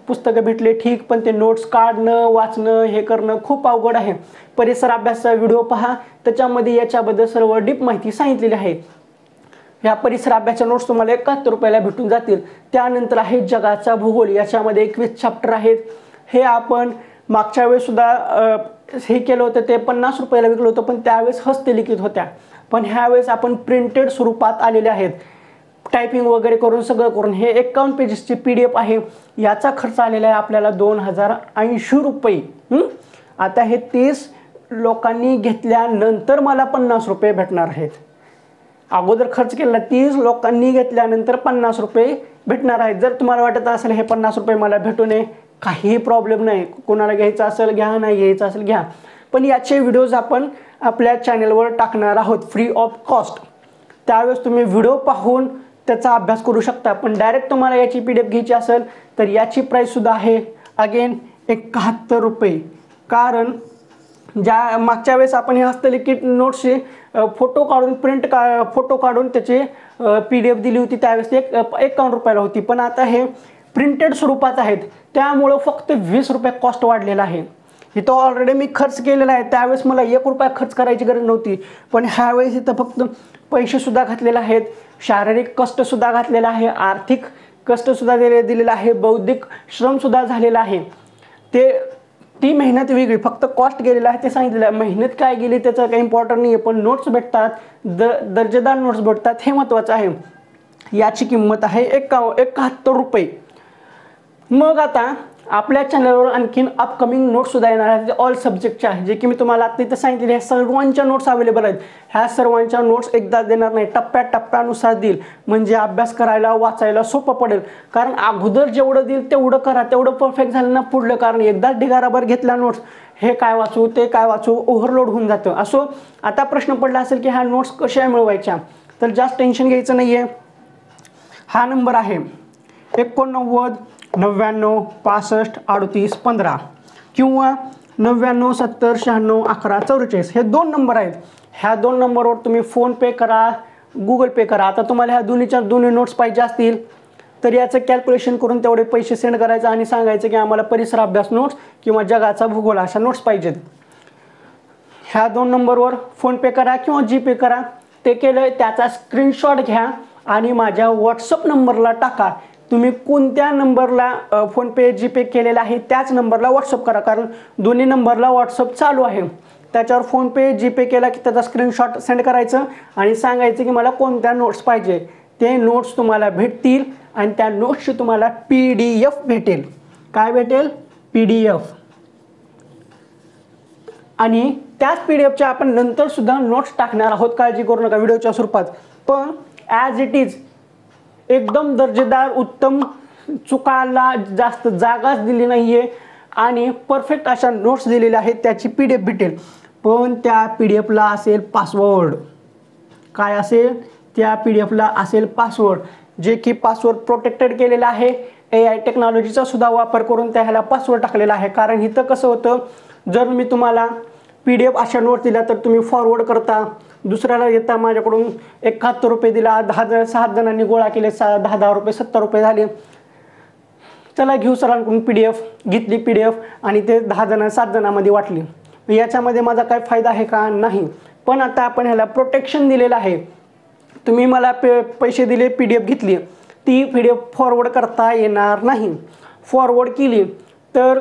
पुस्तकं भेटले ठीक, पण ते नोट्स काढणं वाचणं हे करणं खूप अवघड आहे। परिसर अभ्यासाचा व्हिडिओ पहा, त्याच्यामध्ये याच्याबद्दल सर्व डीप माहिती सांगितलेली आहे। ह्या परिसर अभ्यासाच्या नोट्स तुम्हाला 71 रुपयाला भेटून जातील। त्यानंतर आहे जगाचा भूगोल, याच्यामध्ये 21 चॅप्टर आहेत। हे आपण मागच्या वेळेस सुद्धा हे केलं होतं, ते 50 रुपयाला विकलं होतं, पण त्यावेळेस हस्तलिखित होत्या, पण ह्यावेळेस आपण प्रिंटेड स्वरूपात आलेले आहेत, टायपिंग वगैरे करून सगळं करून। हे 51 पेजेसची PDF आहे, याचा खर्च आलेला आहे आपल्याला 2080 रुपये। आता हे 30 लोकांनी घेतल्यानंतर मला 50 रुपये भेटणार आहेत। अगोदर खर्च केला 30 लोकांनी घेतल्यानंतर 50 रुपये भेटणार आहेत। जर तुम्हाला वाटत असेल हे 50 रुपये मला भेटू नये, काहीही प्रॉब्लेम नाही, कोणाला घ्यायचं असेल घ्या, नाही घ्यायचं असेल घ्या, पण याचे व्हिडिओज आपण आपल्या चॅनलवर टाकणार आहोत फ्री ऑफ कॉस्ट। त्यावेळेस तुम्ही व्हिडिओ पाहून त्याचा अभ्यास करू शकता। पण डायरेक्ट तुम्हाला याची PDF घ्यायची असेल तर याची प्राईससुद्धा आहे अगेन 71 रुपये। कारण ज्या मागच्या वेळेस आपण हे हस्तलिखित नोट्सचे फोटो काढून त्याचे PDF दिली होती, त्यावेळेस 51 रुपयाला होती, पण आता हे प्रिंटेड स्वरूपात आहेत, त्यामुळं फक्त 20 रुपये कॉस्ट वाढलेला आहे। इथं ऑलरेडी मी खर्च केलेला आहे, त्यावेळेस मला 1 रुपया खर्च करायची गरज नव्हती, पण ह्यावेळेस इथं फक्त पैसेसुद्धा घातलेले आहेत, शारीरिक कष्टसुद्धा घातलेला आहे, आर्थिक कष्टसुद्धा दिलेलं आहे, बौद्धिक श्रमसुद्धा झालेला आहे। ती मेहनत वेगळी, फक्त कॉस्ट गेलेला आहे ते सांगितलेलं आहे। मेहनत काय गेली त्याचं काही इम्पॉर्टंट नाही आहे, पण नोट्स भेटतात, दर्जेदार नोट्स भेटतात, हे महत्त्वाचं आहे। याची किंमत आहे 71 रुपये। मग आता आपल्या चॅनलवर आणखीन अपकमिंग नोट्ससुद्धा येणार आहेत, ऑल सब्जेक्टच्या, जे की मी तुम्हाला आता इथं सांगितलेले ह्या सर्वांच्या नोट्स अवेलेबल आहेत। ह्या सर्वांच्या नोट्स एकदा देणार नाही, टप्प्यानुसार देईल, म्हणजे अभ्यास करायला वाचायला सोपं पडेल। कारण अगोदर जेवढं देईल तेवढं करा, तेवढं परफेक्ट झालं ना पुढलं, कारण एकदा ढिगाराभर घेतला नोट्स, हे काय वाचू ते काय वाचू, ओव्हरलोड होऊन जातं। असो, आता प्रश्न पडला असेल की ह्या नोट्स कशा मिळवायच्या, तर जास्त टेन्शन घ्यायचं नाही आहे। हा नंबर आहे 89 99 65 38 15 किंवा 99 70 96 11 44, हे 2 नंबर आहेत। ह्या 2 नंबरवर तुम्ही फोनपे करा, गुगल पे करा। आता तुम्हाला ह्या दोन्ही नोट्स पाहिजे असतील तर याचं कॅल्क्युलेशन करून तेवढे पैसे सेंड करायचं आणि सांगायचं की आम्हाला परिसर अभ्यास नोट्स किंवा जगाचा भूगोल अशा नोट्स पाहिजेत। ह्या 2 नंबरवर फोनपे करा किंवा जीपे करा, ते केलं त्याचा स्क्रीनशॉट घ्या आणि माझ्या व्हॉट्सअप नंबरला टाका। तुम्ही कोणत्या नंबरला फोनपे जीपे केलेला आहे त्याच नंबरला व्हॉट्सअप करा, कारण दोन्ही नंबरला व्हॉट्सअप चालू आहे। त्याच्यावर फोनपे जीपे केला की त्याचा स्क्रीनशॉट सेंड करायचं आणि सांगायचं की मला कोणत्या नोट्स पाहिजे, ते नोट्स तुम्हाला भेटतील आणि त्या नोट्सची तुम्हाला PDF भेटेल। काय भेटेल? PDF। आणि त्याच PDFच्या आपण नंतर सुद्धा नोट्स टाकणार आहोत, काळजी करू नका, व्हिडिओच्या स्वरूपात। पण ॲज इट इज एकदम दर्जेदार उत्तम चुकायला जास्त जागाच दिली नाही आहे आणि परफेक्ट अशा नोट्स दिलेल्या आहेत. त्याची PDF भेटेल, पण त्या PDFला असेल पासवर्ड. काय असेल? त्या PDFला असेल पासवर्ड, जे की पासवर्ड प्रोटेक्टेड केलेला आहे. AI टेक्नॉलॉजीचा सुद्धा वापर करून त्याला पासवर्ड टाकलेला आहे. कारण इथं कसं होतं, जर मी तुम्हाला PDF अशा नोट्स दिल्या तर तुम्ही फॉरवर्ड करता, दुसऱ्याला येता माझ्याकडून 71 रुपये दिला, 6 जणांनी गोळा केले, 10 रुपये 70 रुपये झाले, चला घेऊ सरांकडून PDF घेतली PDF आणि ते 7 जणांमध्ये वाटली. याच्यामध्ये माझा काय फायदा आहे का? नाही. पण आता आपण ह्याला प्रोटेक्शन दिलेलं आहे. तुम्ही मला पैसे दिले, PDF घेतली, ती PDF फॉरवर्ड करता येणार नाही. फॉरवर्ड केली तर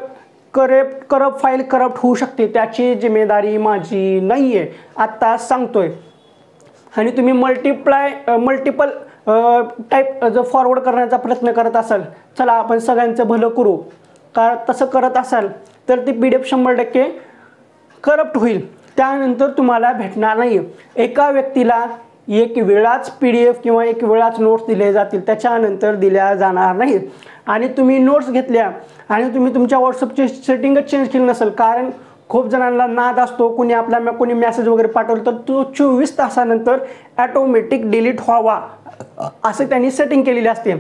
करप्ट फाईल करप्ट होऊ शकते, त्याची जिम्मेदारी माझी नाही आहे, आत्ता सांगतोय. आणि तुम्ही मल्टिपल टाईप जर फॉरवर्ड करण्याचा प्रयत्न करत असाल, चला आपण सगळ्यांचं भलं करू, का तसं करत असाल तर ती PDF 100% करप्ट होईल, त्यानंतर तुम्हाला भेटणार नाही. एका व्यक्तीला एक वेळाच PDF किंवा एक वेळाच नोट्स दिले जातील, त्याच्यानंतर दिल्या जाणार नाहीत. आणि तुम्ही नोट्स घेतल्या आणि तुम्ही तुमच्या व्हॉट्सअपची सेटिंगच चेंज केली नसेल, कारण खूप जणांना नाद असतो, कोणी मेसेज वगैरे पाठवलं तर तो 24 तासानंतर ॲटोमॅटिक डिलीट व्हावा असं त्यांनी सेटिंग केलेली असते.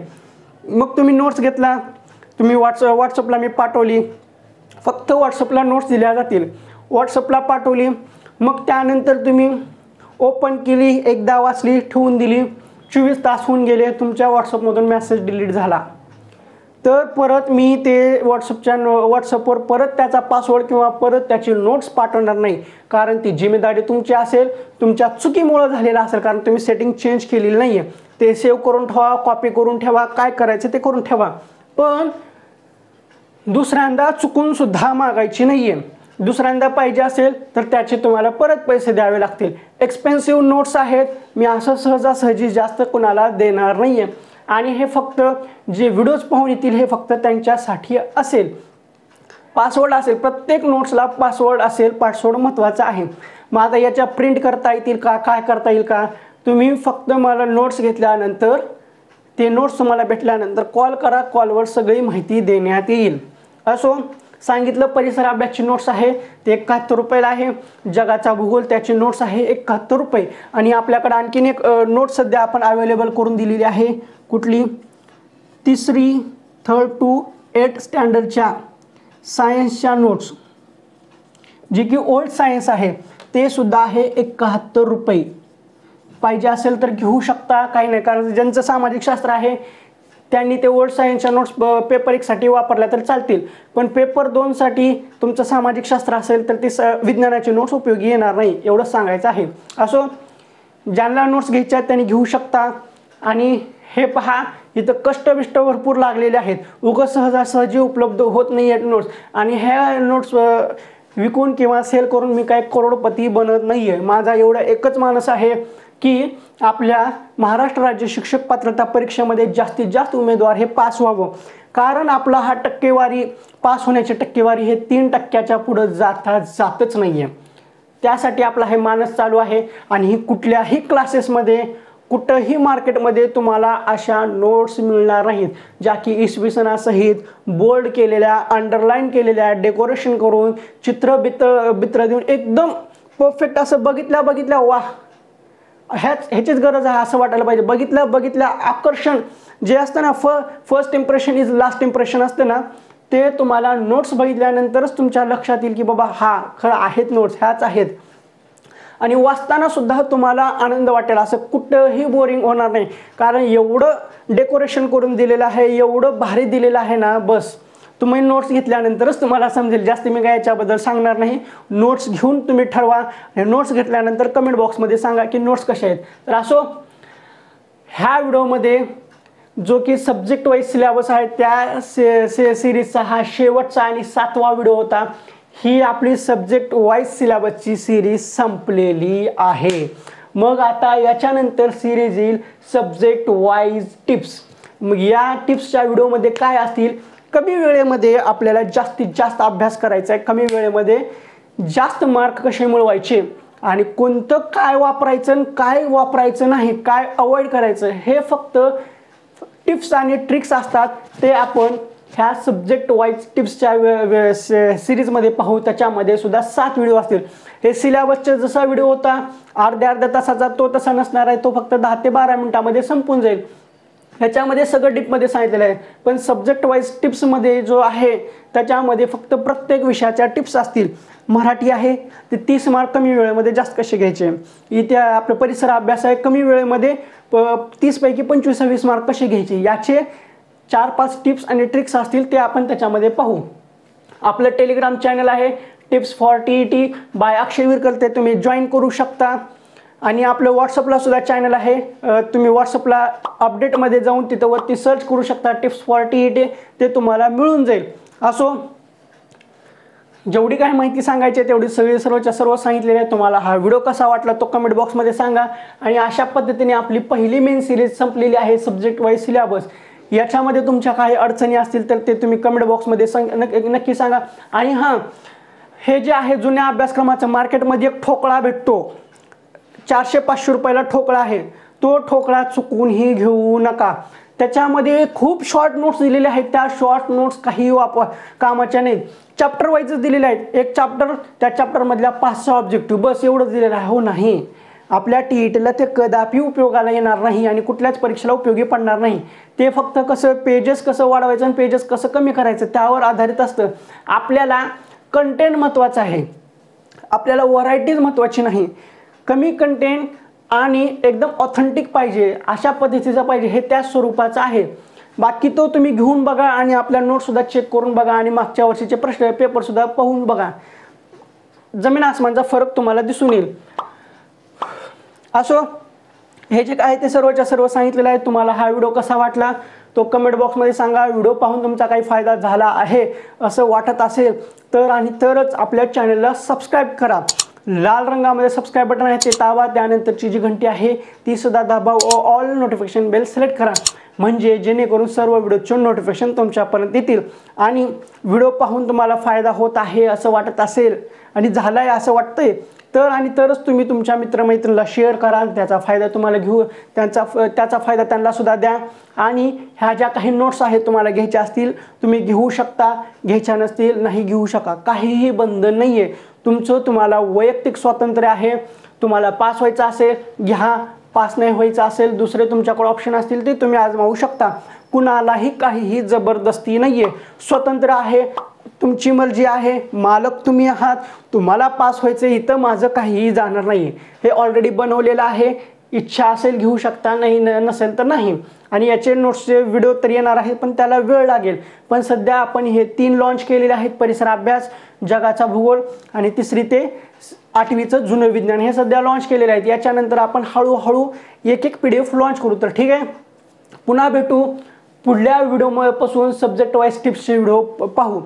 मग तुम्ही नोट्स घेतला, तुम्ही व्हॉट्सअपला मी पाठवली, फक्त व्हॉट्सअपला नोट्स दिल्या जातील, व्हॉट्सअपला पाठवली, मग त्यानंतर तुम्ही ओपन केली, एकदा वाचली, ठेवून दिली, 24 तास होऊन गेले, तुमच्या व्हॉट्सअपमधून मेसेज डिलीट झाला, तर परत मी ते व्हॉट्सअपवर परत त्याचा पासवर्ड किंवा परत त्याची नोट्स पाठवणार नाही. कारण ती जिम्मेदारी तुमची असेल, तुमच्या चुकीमुळे झालेला असेल, कारण तुम्ही सेटिंग चेंज केलेली नाही आहे. ते सेव्ह करून ठेवा, कॉपी करून ठेवा, काय करायचं ते करून ठेवा, पण दुसऱ्यांदा चुकून सुद्धा मागायची नाही आहे. दुसऱ्यांदा पाहिजे असेल तर त्याचे तुम्हाला परत पैसे द्यावे लागतील. एक्सपेन्सिव्ह नोट्स आहेत, मी असं सहजासहजी जास्त कुणाला देणार नाही आहे. आणि हे फक्त जे व्हिडिओज पाहून येतील हे फक्त त्यांच्यासाठी असेल. पासवर्ड असेल, प्रत्येक नोट्सला पासवर्ड असेल, पासवर्ड महत्त्वाचा आहे. मग आता याच्या प्रिंट करता येतील का, काय करता येईल का? तुम्ही फक्त मला नोट्स घेतल्यानंतर, ते नोट्स तुम्हाला भेटल्यानंतर कॉल करा, कॉलवर सगळी माहिती देण्यात येईल. असो, सांगितलं परिसर अभ्यासची नोट्स आहे ते 71 रुपयाला आहे. जगाचा भूगोल त्याची नोट्स आहे 71 रुपये. आणि आपल्याकडे आणखीन एक नोट्स सध्या आपण अवेलेबल करून दिलेली आहे. कुठली? 3rd to 8th स्टँडर्डच्या सायन्सच्या नोट्स, जी की ओल्ड सायन्स आहे, ते सुद्धा आहे 71 रुपये. पाहिजे असेल तर घेऊ शकता, काही नाही. कारण ज्यांचं सामाजिक शास्त्र आहे त्यांनी ते ओल्ड सायन्सच्या नोट्स पेपर 1 साठी वापरल्या तर चालतील, पण पेपर 2 साठी तुमचं सामाजिक शास्त्र असेल तर ते विज्ञानाचे नोट्स उपयोगी येणार नाही, एवढं सांगायचं आहे. असो, ज्यांना नोट्स घ्यायच्या त्यांनी घेऊ शकता. आणि हे पहा, इथं कष्टबिष्ट भरपूर लागलेले आहेत, उगाच सहजासहजी उपलब्ध होत नाही आहेत नोट्स. आणि ह्या नोट्स विकून किंवा सेल करून मी काय करोडपती बनत नाही आहे. माझा एवढा एकच मानस आहे की आपल्या महाराष्ट्र राज्य शिक्षक पात्रता परीक्षेमध्ये जास्तीत जास्त उमेदवार हे पास व्हावं. कारण आपला हा टक्केवारी, पास होण्याची टक्केवारी हे 3% पुढं जातच नाही आहे. त्यासाठी आपला हे मानस चालू आहे. आणि ही कुठल्याही क्लासेसमध्ये, कुठंही मार्केटमध्ये तुम्हाला अशा नोट्स मिळणार नाहीत, ज्या की इसवी सणासहित बोल्ड केलेल्या, अंडरलाईन केलेल्या, डेकोरेशन करून, चित्र देऊन एकदम परफेक्ट असं बघितल्या वाह ह्याचीच गरज आहे असं वाटायला पाहिजे. बघितल्या आकर्षण जे असतं ना, first impression is last impression असतं ना, ते तुम्हाला नोट्स बघितल्यानंतरच तुमच्या लक्षात येईल की बाबा हा खरं आहेत नोट्स, ह्याच आहेत. आणि वाचताना सुद्धा तुम्हाला आनंद वाटेल, असं कुठंही बोरिंग होणार नाही. कारण एवढं डेकोरेशन करून दिलेलं आहे, एवढं भारी दिलेलं आहे ना, बस तुम्ही नोट्स घेतल्यानंतरच तुम्हाला समजेल. जास्त मी काय याच्याबद्दल सांगणार नाही. नोट्स घेऊन तुम्ही ठरवा. नोट्स घेतल्यानंतर कमेंट बॉक्समध्ये सांगा की नोट्स कशा आहेत. तर असो, ह्या व्हिडिओमध्ये जो की सब्जेक्ट वाईज सिलेबस आहे त्या सिरीजचा हा शेवटचा आणि 7वा व्हिडिओ होता. ही आपली सब्जेक्ट वाईज सिलेबसची सिरीज संपलेली आहे. मग आता याच्यानंतर सिरीज येईल सब्जेक्ट वाईज टिप्स. मग या टिप्सच्या व्हिडिओमध्ये काय असतील, कमी वेळेमध्ये आपल्याला जास्तीत जास्त अभ्यास करायचा आहे, कमी वेळेमध्ये जास्त मार्क कसे मिळवायचे आणि कोणतं काय वापरायचं, काय वापरायचं नाही, काय अवॉइड करायचं, हे फक्त टिप्स आणि ट्रिक्स असतात ते आपण ह्या सब्जेक्ट वाईज टिप्सच्या सिरीजमध्ये पाहू. त्याच्यामध्ये सुद्धा 7 व्हिडिओ असतील. हे सिलेबसचा जसा व्हिडिओ होता अर्ध्या तासाचा तो तसा नसणार आहे, तो फक्त 10 ते 12 मिनिटामध्ये संपून जाईल. ह्याच्यामध्ये सगळं डीपमध्ये सांगितलेलं आहे. पण सब्जेक्ट वाईज टिप्समध्ये जो आहे त्याच्यामध्ये फक्त प्रत्येक विषयाच्या टिप्स असतील. मराठी आहे ते 30 मार्क कमी वेळेमध्ये जास्त कसे घ्यायचे, इथे आपलं परिसर अभ्यास आहे कमी वेळेमध्ये 30 पैकी 25-20 मार्क कसे घ्यायचे, याचे 4-5 टिप्स आणि ट्रिक्स असतील ते आपण त्याच्यामध्ये पाहू. आपलं टेलिग्राम चॅनल आहे टिप्स फॉर TET बाय अक्षय विरकर, ते तुम्ही जॉईन करू शकता. आणि आपलं व्हॉट्सअपला सुद्धा चॅनल आहे, तुम्ही व्हॉट्सअपला अपडेटमध्ये जाऊन तिथं वरती सर्च करू शकता टिप्स फॉर TET, ते तुम्हाला मिळून जाईल. असो, जेवढी काही माहिती सांगायची आहे तेवढी सर्वच्या सर्व सांगितलेली आहे. तुम्हाला हा व्हिडिओ कसा वाटला तो कमेंट बॉक्समध्ये सांगा. आणि अशा पद्धतीने आपली पहिली मेन सिरीज संपलेली आहे सब्जेक्ट वाईज सिलेबस. याच्यामध्ये तुमच्या काही अडचणी असतील तर ते तुम्ही कमेंट बॉक्समध्ये नक्की सांगा. आणि हां, हे जे आहे जुन्या अभ्यासक्रमाचं मार्केटमध्ये एक ठोकळा भेटतो, 400-500 रुपयाला ठोकळा आहे, तो ठोकळा चुकूनही घेऊ नका. त्याच्यामध्ये खूप शॉर्ट नोट्स दिलेले आहेत, त्या शॉर्ट नोट्स काही कामाच्या नाहीत. चॅप्टर वाईजच दिलेले आहेत, एक चॅप्टर त्या चॅप्टरमधल्या 5-6 ऑब्जेक्टिव्ह बस एवढंच दिलेलं आहे. हो नाही, आपल्या TETला ते कदापि उपयोगाला येणार नाही आणि कुठल्याच परीक्षेला उपयोगी पडणार नाही. ते फक्त कसं पेजेस कसं वाढवायचं आणि पेजेस कसं कमी करायचं त्यावर आधारित असतं. आपल्याला कंटेंट महत्त्वाचं आहे, आपल्याला व्हरायटीज महत्त्वाची नाही. कमी कंटेंट आणि एकदम ऑथेंटिक पाहिजे, अशा पद्धतीचा पाहिजे, हे त्या स्वरूपाचं आहे. बाकी तो तुम्ही घेऊन बघा आणि आपल्या नोट्ससुद्धा चेक करून बघा आणि मागच्या वर्षीचे प्रश्न पेपरसुद्धा पाहून बघा, जमीन आसमानचा फरक तुम्हाला दिसून येईल. असो, हे जे काय ते सर्वच्या सर्व सांगितलेलं आहे. तुम्हाला हा व्हिडिओ कसा वाटला तो कमेंट बॉक्समध्ये सांगा. व्हिडिओ पाहून तुमचा काही फायदा झाला आहे असं वाटत असेल तर आणि तरच आपल्या चॅनलला सबस्क्राईब करा. लाल रंगामध्ये सबस्क्राईब बटन आहे ते दाबा, त्यानंतरची जी घंटी आहे ती सुद्धा दाबा, ऑल नोटिफिकेशन बेल सिलेक्ट करा, म्हणजे जेणेकरून सर्व व्हिडिओचे नोटिफिकेशन तुमच्यापर्यंत येतील. आणि व्हिडिओ पाहून तुम्हाला फायदा होत आहे असं वाटत असेल आणि झाला आहे असं वाटतंय तर आणि तरच तुम्ही तुमच्या मित्रमैत्रिणीला शेअर करा, त्याचा फायदा तुम्हाला घेऊ, त्याचा फायदा त्यांना सुद्धा द्या. आणि ह्या ज्या काही नोट्स आहेत तुम्हाला घ्यायच्या असतील तुम्ही घेऊ शकता, घ्यायच्या नसतील नाही घेऊ शकता, काहीही बंधन नाही आहे. तुम्हाला वैयक्तिक स्वातंत्र्य आहे. तुम्हाला पास व्हायचं असेल घ्या, पास नाही व्हायचं असेल दुसरे तुमच्याकडे ऑप्शन असतील ते तुम्ही आजमावू शकता. कुणालाही काहीही जबरदस्ती नाही आहे, स्वतंत्र आहे, तुमची मर्जी आहे, मालक तुम्ही आहात. तुम्हाला पास व्हायचं इथं माझं काहीही जाणार नाही, हे ऑलरेडी बनवलेलं आहे. इच्छा असेल घेऊ शकता, नाही नसेल तर नाही. आणि याचे नोट्सचे व्हिडिओ तर येणार आहेत पण त्याला वेळ लागेल. पण सध्या आपण हे 3 लॉन्च केलेले आहेत, परिसर अभ्यास, जगाचा भूगोल आणि 3री ते 8वीचं जुनं विज्ञान, हे सध्या लॉन्च केलेले आहेत. याच्यानंतर आपण हळूहळू एक PDF लॉन्च करू. तर ठीक आहे, पुन्हा भेटू पुढल्या व्हिडिओपासून सब्जेक्ट वाईज टिप्सचे व्हिडिओ पाहू.